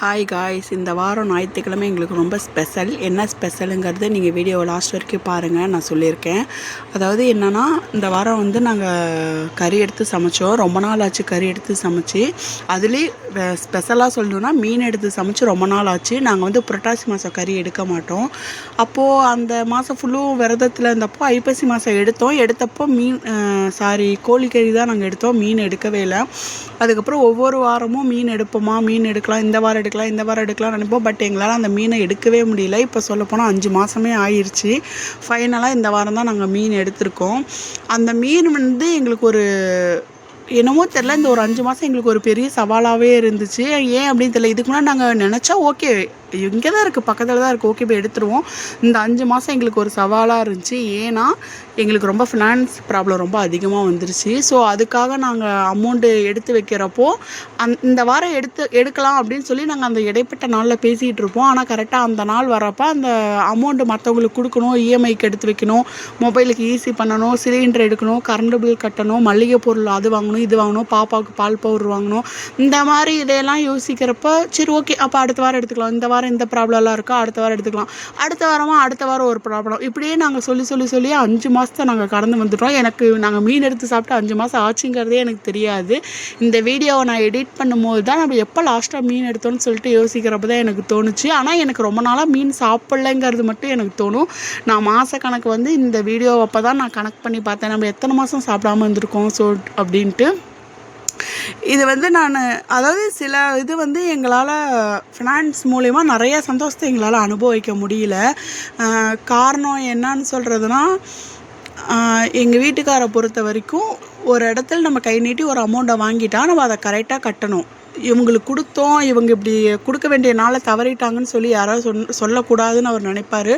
Hi guys, இந்த வாரம் ஞாயிற்றுக்கிழமை எங்களுக்கு ரொம்ப ஸ்பெஷல். என்ன ஸ்பெஷலுங்கிறது நீங்கள் வீடியோவை லாஸ்ட் வரைக்கும் பாருங்கள், நான் சொல்லியிருக்கேன். அதாவது என்னென்னா, இந்த வாரம் வந்து நாங்கள் கறி எடுத்து சமைச்சோம். ரொம்ப நாள் ஆச்சு கறி எடுத்து சமைச்சி. அதுலேயும் ஸ்பெஷலாக சொல்லணுன்னா மீன் எடுத்து சமைச்சு ரொம்ப நாள் ஆச்சு. நாங்கள் வந்து புரட்டாசி மாதம் கறி எடுக்க மாட்டோம். அப்போது அந்த மாதம் ஃபுல்லும் விரதத்தில் இருந்தப்போ ஐப்பசி மாதம் எடுத்தப்போ கோழி கறி தான் நாங்கள் எடுத்தோம். மீன் எடுக்கவே இல்லை. அதுக்கப்புறம் ஒவ்வொரு வாரமும் மீன் எடுக்கலாம், இந்த வாரம் எடுக்கலாம் நினைப்போம். பட் எங்களால் அந்த மீனை எடுக்கவே முடியல. இப்போ சொல்லப்போனால் 5 மாதமே ஆயிடுச்சு. ஃபைனலாக இந்த வாரம் தான் நாங்கள் மீன் எடுத்திருக்கோம். அந்த மீன் வந்து எங்களுக்கு ஒரு என்னமோ தெரில, இந்த ஒரு 5 மாதம் எங்களுக்கு ஒரு பெரிய சவாலாகவே இருந்துச்சு. ஏன் அப்படின்னு தெரியல. இதுக்கு முன்னாடி நாங்கள் நினச்சா ஓகே, இங்கே தான் இருக்குது, பக்கத்தில் தான் இருக்குது, ஓகே போய் எடுத்துருவோம். இந்த 5 மாதம் எங்களுக்கு ஒரு சவாலாக இருந்துச்சு. ஏன்னா எங்களுக்கு ரொம்ப ஃபினான்ஸ் ப்ராப்ளம் ரொம்ப அதிகமாக வந்துருச்சு. ஸோ அதுக்காக நாங்கள் அமௌண்ட்டு எடுத்து வைக்கிறப்போ இந்த வாரம் எடுக்கலாம் அப்படின்னு சொல்லி நாங்கள் அந்த இடைப்பட்ட நாளில் பேசிகிட்டு இருப்போம். ஆனால் கரெக்டாக அந்த நாள் வரப்போ அந்த அமௌண்ட்டு மற்றவங்களுக்கு கொடுக்கணும், இஎம்ஐக்கு எடுத்து வைக்கணும், மொபைலுக்கு ஈஸி பண்ணணும், சிலிண்டர் எடுக்கணும், கரண்ட் பில் கட்டணும், மளிகை பொருள் அது வாங்கணும், இது வாங்கணும், பாப்பாவுக்கு பால் பவுடர் வாங்கணும், இந்த மாதிரி இதையெல்லாம் யோசிக்கிறப்ப சரி ஓகே அப்போ அடுத்த வாரம் எடுத்துக்கலாம், இந்த வாரம் இந்த ப்ராப்ளம்லாம் இருக்கா, அடுத்த வாரம் எடுத்துக்கலாம், அடுத்த வாரம் ஒரு ப்ராப்ளம், இப்படியே நாங்கள் சொல்லி 5 மாதத்தை நாங்கள் கடந்து வந்துட்டோம். நாங்கள் மீன் எடுத்து சாப்பிட்டு 5 மாதம் ஆச்சுங்கிறதே எனக்கு தெரியாது. இந்த வீடியோவை நான் எடிட் பண்ணும்போது தான் நம்ம எப்போ லாஸ்ட்டாக மீன் எடுத்தோன்னு சொல்லிட்டு யோசிக்கிறப்ப தான் எனக்கு தோணுச்சு. ஆனால் எனக்கு ரொம்ப நாளாக மீன் சாப்பிட்லைங்கிறது மட்டும் எனக்கு தோணும். நான் மாத கணக்கு வந்து இந்த வீடியோ அப்போ தான் நான் கணக்கு பண்ணி பார்த்தேன், நம்ம எத்தனை மாதம் சாப்பிடாமல் இருந்திருக்கோம் அப்படின்ட்டு. இது வந்து அதாவது சில இது வந்து எங்களால் ஃபினான்ஸ் மூலயமா நிறைய சந்தோஷத்தை எங்களால் அனுபவிக்க முடியல. காரணம் என்னன்னு சொல்கிறதுனா, எங்கள் வீட்டுக்காரை பொறுத்த வரைக்கும் ஒரு இடத்துல நம்ம கை நீட்டி ஒரு அமௌண்ட்டை வாங்கிட்டா நம்ம அதை கரெக்டாக கட்டணும். இவங்களுக்கு கொடுத்தோம், இவங்க இப்படி கொடுக்க வேண்டிய நாளை தவறிட்டாங்கன்னு சொல்லி யாராவது சொல்லக்கூடாதுன்னு அவர் நினைப்பார்.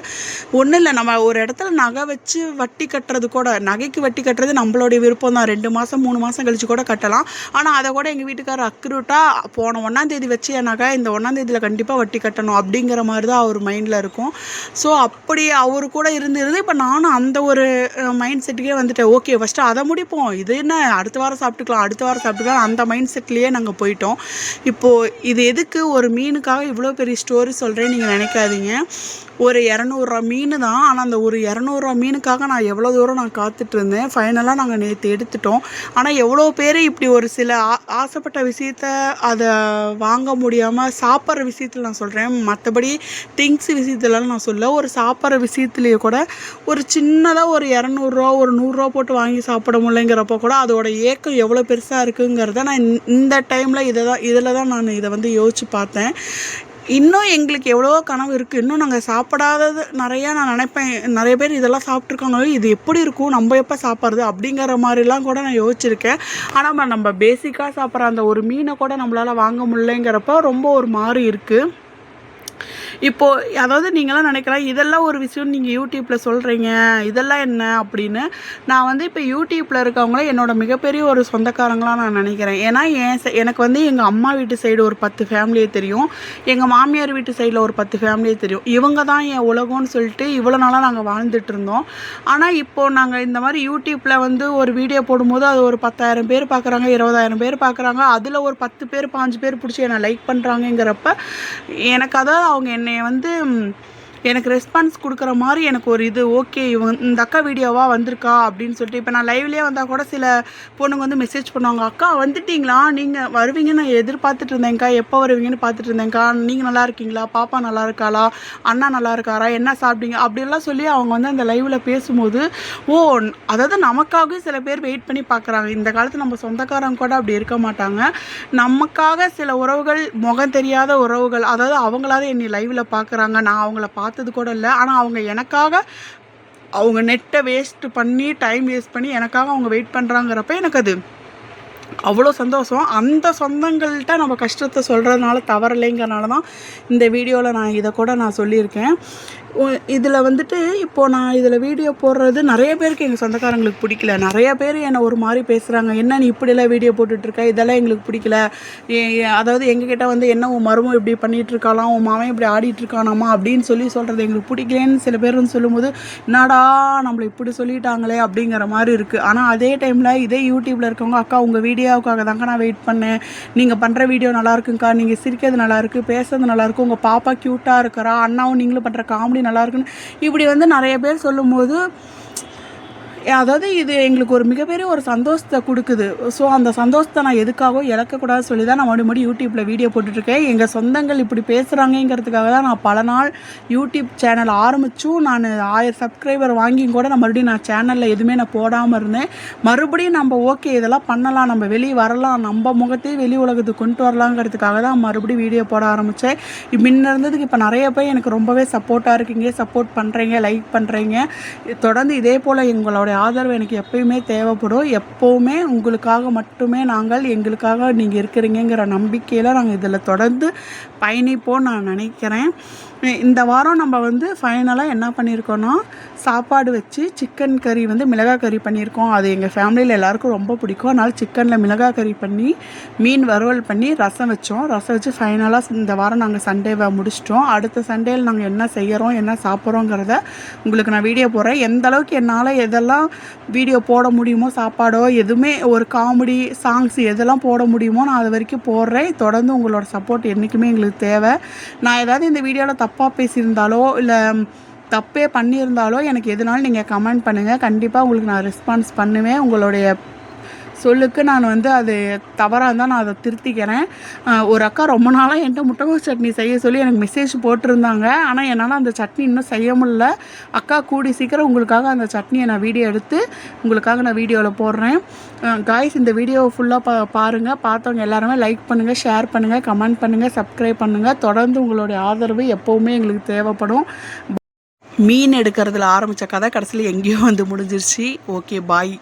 ஒன்றும் இல்லை, நம்ம ஒரு இடத்துல நகை வச்சு வட்டி கட்டுறது கூட, நகைக்கு வட்டி கட்டுறது நம்மளுடைய விருப்பம் தான். 2 மாதம் 3 மாதம் கழிச்சு கூட கட்டலாம். ஆனால் அதை கூட எங்கள் வீட்டுக்காரர் அக்யூரேட்டாக போன 1ஆம் தேதி வச்சு என் நகை இந்த 1ஆம் தேதியில் கண்டிப்பாக வட்டி கட்டணும் அப்படிங்கிற மாதிரி தான் அவர் மைண்டில் இருக்கும். ஸோ அப்படி அவர் கூட இருந்து இப்போ நானும் அந்த ஒரு மைண்ட் செட்டுக்கே வந்துட்டேன். ஓகே ஃபஸ்ட்டு அதை முடிப்போம், இது என்ன அடுத்த வாரம் சாப்பிட்டுக்கலாம் அந்த மைண்ட் செட்லேயே நாங்கள் போயிட்டோம். இப்போது இது எதுக்கு ஒரு மீனுக்காக இவ்வளோ பெரிய ஸ்டோரி சொல்கிறேன்னு நீங்கள் நினைக்காதீங்க. ஒரு 200 மீன் தான். ஆனால் அந்த ஒரு 200 மீனுக்காக நான் எவ்வளோ தூரம் நான் காத்துட்ருந்தேன். ஃபைனலாக நாங்கள் நேற்று எடுத்துட்டோம். ஆனால் எவ்வளோ பேர் இப்படி ஒரு சில ஆசைப்பட்ட விஷயத்த அதை வாங்க முடியாமல் சாப்பிட்ற விஷயத்தில் நான் சொல்கிறேன், மற்றபடி திங்ஸ் விஷயத்துலலாம் நான் சொல்ல, ஒரு சாப்பிட்ற விஷயத்துலேயே கூட ஒரு சின்னதாக ஒரு 200 ஒரு 100 போட்டு வாங்கி சாப்பிட முடியலைங்கிறப்போ கூட அதோட ஏக்கம் எவ்வளோ பெருசாக இருக்குங்கிறத நான் இந்த டைமில் இதில் தான் நான் இதை வந்து யோசித்து பார்த்தேன். இன்னும் எங்களுக்கு எவ்வளவோ கனவு இருக்குது, இன்னும் நாங்கள் சாப்பிடாதது நிறையா. நான் நினைப்பேன், நிறைய பேர் இதெல்லாம் சாப்பிட்ருக்காங்க, இது எப்படி இருக்கும், நம்ம எப்போ சாப்பிட்றது அப்படிங்கிற மாதிரிலாம் கூட நான் யோசிச்சிருக்கேன். ஆனால் நம்ம பேசிக்காக சாப்பிட்ற அந்த ஒரு மீனை கூட நம்மளால் வாங்க முடியலைங்கிறப்ப ரொம்ப ஒரு மாதிரி இருக்குது. இப்போது அதாவது நீங்களாம் நினைக்கலாம் இதெல்லாம் ஒரு விஷயம் நீங்கள் யூடியூப்பில் சொல்கிறீங்க, இதெல்லாம் என்ன அப்படின்னு. நான் வந்து இப்போ யூடியூப்பில் இருக்கவங்கள என்னோடய மிகப்பெரிய ஒரு சொந்தக்காரங்களாக நான் நினைக்கிறேன். ஏன்னா எனக்கு வந்து எங்கள் அம்மா வீட்டு சைடு ஒரு 10 ஃபேமிலியே தெரியும், எங்கள் மாமியார் வீட்டு சைடில் ஒரு 10 ஃபேமிலியே தெரியும். இவங்க தான் என் உலகம்னு சொல்லிட்டு இவ்வளோ நாளாக நாங்கள் வாழ்ந்துட்டு இருந்தோம். ஆனால் இப்போது நாங்கள் இந்த மாதிரி யூடியூப்பில் வந்து ஒரு வீடியோ போடும்போது அது ஒரு 10,000 பேர் பார்க்குறாங்க, 20,000 பேர் பார்க்குறாங்க, அதில் ஒரு 10 பேர் 5 பேர் பிடிச்சி என்னை லைக் பண்ணுறாங்கிறப்ப எனக்கு அதாவது அவங்க என்னை வந்து எனக்கு ரெஸ்பான்ஸ் கொடுக்குற மாதிரி எனக்கு ஒரு இது ஓகே, இந்த அக்கா வீடியோவாக வந்திருக்கா அப்படின்னு சொல்லிட்டு. இப்போ நான் லைவ்லேயே வந்தால் கூட சில பொண்ணுங்க வந்து மெசேஜ் பண்ணுவாங்க, அக்கா வந்துட்டிங்களா, நீங்கள் வருவீங்கன்னு நான் எதிர்பார்த்துட்டு இருந்தேங்க்கா, எப்போ வருவீங்கன்னு பார்த்துட்டு இருந்தேங்க்கா, நீங்கள் நல்லா இருக்கீங்களா, பாப்பா நல்லா இருக்காளா, அண்ணா நல்லா இருக்காரா, என்ன சாப்பிட்டீங்க அப்படின்லாம் சொல்லி அவங்க வந்து அந்த லைவில் பேசும்போது அதாவது நமக்காக சில பேர் வெயிட் பண்ணி பார்க்குறாங்க. இந்த காலத்தில் நம்ம சொந்தக்காரங்க கூட அப்படி இருக்க மாட்டாங்க. நமக்காக சில உறவுகள், முகம் தெரியாத உறவுகள், அதாவது அவங்களாவது என்னை லைவில் பார்க்குறாங்க, நான் அவங்கள பார்த்தது கூட இல்லை, ஆனால் அவங்க எனக்காக அவங்க நெட்டை டைம் வேஸ்ட் பண்ணி எனக்காக அவங்க வெயிட் பண்ணுறாங்கிறப்ப எனக்கு அது அவ்வளோ சந்தோஷம். அந்த சொந்தங்கள்கிட்ட நம்ம கஷ்டத்தை சொல்கிறதுனால தவறில்லைங்கிறனால தான் இந்த வீடியோவில் நான் இதை கூட நான் சொல்லியிருக்கேன். இதில் வந்துட்டு இப்போது நான் இதில் வீடியோ போடுறது நிறைய பேருக்கு எங்கள் சொந்தக்காரங்களுக்கு பிடிக்கல. நிறைய பேர் என்னை ஒரு மாதிரி பேசுகிறாங்க, என்ன நீ இப்படிலாம் வீடியோ போட்டுட்ருக்க, இதெல்லாம் எங்களுக்கு பிடிக்கல. அதாவது எங்ககிட்ட வந்து என்ன உன் மருமம் இப்படி பண்ணிகிட்ருக்காலாம், உன் மாவன் இப்படி ஆடிட்டுருக்கானாமா அப்படின்னு சொல்கிறது எங்களுக்கு பிடிக்கலன்னு சில பேர் வந்து சொல்லும்போது, என்னடா நம்மளை இப்படி சொல்லிட்டாங்களே அப்படிங்கிற மாதிரி இருக்குது. ஆனால் அதே டைமில் இதே யூடியூப்பில் இருக்கவங்க, அக்கா உங்கள் வீடியோ வீடியோவுக்காக தாங்க நான் வெயிட் பண்ணேன். நீங்கள் பண்ணுற வீடியோ நல்லாயிருக்குங்க்கா, நீங்கள் சிரிக்கிறது நல்லாயிருக்கு, பேசுறது நல்லாயிருக்கு, உங்கள் பாப்பா க்யூட்டாக இருக்கிறா, அண்ணாவும் நீங்களும் பண்ணுற காமெடி நல்லாயிருக்குன்னு இப்படி வந்து நிறைய பேர் சொல்லும்போது அதாவது இது எங்களுக்கு ஒரு மிகப்பெரிய ஒரு சந்தோஷத்தை கொடுக்குது. ஸோ அந்த சந்தோஷத்தை நான் எதுக்காகவும் இழக்கக்கூடாதுன்னு சொல்லி தான் நான் மறுபடியும் யூடியூப்பில் வீடியோ போட்டுட்ருக்கேன். எங்கள் சொந்தங்கள் இப்படி பேசுகிறாங்கங்கிறதுக்காக தான் நான் பல நாள் யூடியூப் சேனல் ஆரம்பிச்சும் நான் 1000 சப்ஸ்கிரைபர் வாங்கியும் கூட நான் மறுபடியும் சேனலில் எதுவுமே நான் போடாமல் இருந்தேன். மறுபடியும் நம்ம ஓகே இதெல்லாம் பண்ணலாம், நம்ம வெளியே வரலாம், நம்ம முகத்தையும் வெளி உலகத்துக்கு கொண்டு வரலாங்கிறதுக்காக தான் மறுபடியும் வீடியோ போட ஆரம்பித்தேன். முன்ன இருந்ததுக்கு இப்போ நிறைய பேர் எனக்கு ரொம்பவே சப்போர்ட்டாக இருக்கீங்க, சப்போர்ட் பண்ணுறீங்க, லைக் பண்ணுறீங்க. தொடர்ந்து இதே போல் எங்களுடைய ஆதரவு எனக்கு எப்பயுமே தேவைப்படும். எப்போவுமே உங்களுக்காக மட்டுமே எங்களுக்காக நீங்கள் இருக்கிறீங்கிற நம்பிக்கையில் நாங்கள் இதில் தொடர்ந்து பயணிப்போம் நான் நினைக்கிறேன். இந்த வாரம் நம்ம வந்து ஃபைனலாக என்ன பண்ணியிருக்கோன்னா, சாப்பாடு வச்சு சிக்கன் கறி வந்து மிளகாய் கறி பண்ணியிருக்கோம். அது எங்கள் ஃபேமிலியில் எல்லாருக்கும் ரொம்ப பிடிக்கும். அதனால் சிக்கனில் மிளகாய் கறி பண்ணி, மீன் வறுவல் பண்ணி, ரசம் வச்சோம். ரசம் வச்சு ஃபைனலாக இந்த வாரம் நாங்கள் சண்டேவை முடிச்சிட்டோம். அடுத்த சண்டேயில் நாங்கள் என்ன செய்கிறோம், என்ன சாப்பிட்றோங்கிறத உங்களுக்கு நான் வீடியோ போடுறேன். எந்த அளவுக்கு என்னால் எதெல்லாம் வீடியோ போட முடியுமோ, சாப்பாடோ எதுவுமே ஒரு காமெடி சாங்ஸ் எதெல்லாம் போட முடியுமோ நான் அது வரைக்கும் போடுறேன். தொடர்ந்து உங்களோட சப்போர்ட் என்றைக்குமே எங்களுக்கு தேவை. நான் ஏதாவது இந்த வீடியோவில் தப்பாக பேசியிருந்தாலோ இல்லை தப்பே பண்ணியிருந்தாலோ எனக்கு எதுனாலும் நீங்கள் கமெண்ட் பண்ணுங்கள். கண்டிப்பாக உங்களுக்கு நான் ரெஸ்பான்ஸ் பண்ணுவேன். உங்களுடைய சொல்லுக்கு நான் வந்து அது தவறாக இருந்தால் நான் அதை திருத்திக்கிறேன். ஒரு அக்கா ரொம்ப நாளாக என்கிட்ட முட்டைகோஸ் சட்னி செய்ய சொல்லி எனக்கு மெசேஜ் போட்டிருந்தாங்க. ஆனால் என்னால் அந்த சட்னி இன்னும் செய்ய முடியல. அக்கா கூடி சீக்கிரம் உங்களுக்காக அந்த சட்னியை நான் வீடியோ எடுத்து உங்களுக்காக நான் வீடியோவில் போடுறேன். காய்ஸ், இந்த வீடியோவை ஃபுல்லாக பாருங்கள். பார்த்தவங்க எல்லாருமே லைக் பண்ணுங்கள், ஷேர் பண்ணுங்கள், கமெண்ட் பண்ணுங்கள், சப்ஸ்கிரைப் பண்ணுங்கள். தொடர்ந்து உங்களுடைய ஆதரவு எப்போவுமே எங்களுக்கு தேவைப்படும். மீன் எடுக்கிறதுல ஆரம்பித்த கதை கடைசியில் எங்கேயோ வந்து முடிஞ்சிருச்சு. ஓகே, பாய்.